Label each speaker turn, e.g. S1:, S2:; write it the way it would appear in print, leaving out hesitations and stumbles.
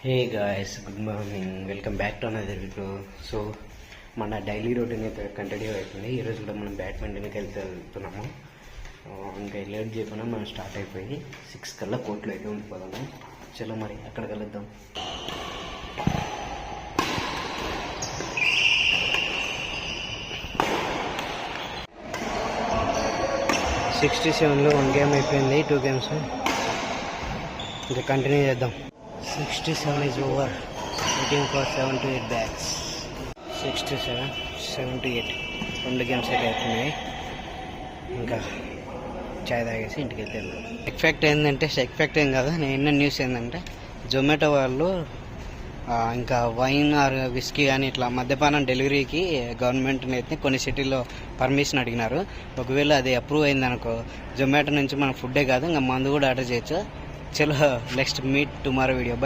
S1: Hey guys, good morning. Welcome back to another video. So మన daily routine అయితే continue అవుతుంది. ఈరోజు కూడా మనం బ్యాడ్మింటన్కి వెళ్తున్నాము. ఇంకా లేట్ చేయకుండా మనం స్టార్ట్ అయిపోయి 6 కల్లా కోర్టులో అయితే ఉండిపోదాము. చలో మరి అక్కడ కలుద్దాం. $67 1 గేమ్ అయిపోయింది, 2 గేమ్స్ ఇంకా కంటిన్యూ చేద్దాం. 67 is over. Waiting for 7 to 8 bags. 67, 7 to 8 2 games అయితే అవుతున్నాయి. ఇంకా చాయ్ తాగేసి ఇంటికి వెళ్తే ఎఫెక్ట్ ఏం కాదు. నేను న్యూస్ ఏంటంటే జొమాటో వాళ్ళు ఇంకా వైన్ ఆర్ విస్కీ కానీ ఇట్లా మద్యపానం డెలివరీకి గవర్నమెంట్ అయితే కొన్ని సిటీల్లో పర్మిషన్ అడిగినారు. ఒకవేళ అది అప్రూవ్ అయిందనుకో జొమాటో నుంచి మనం ఫుడ్డే కాదు ఇంకా మందు కూడా ఆర్డర్ చేయొచ్చు. చలో next meet tomorrow video. By.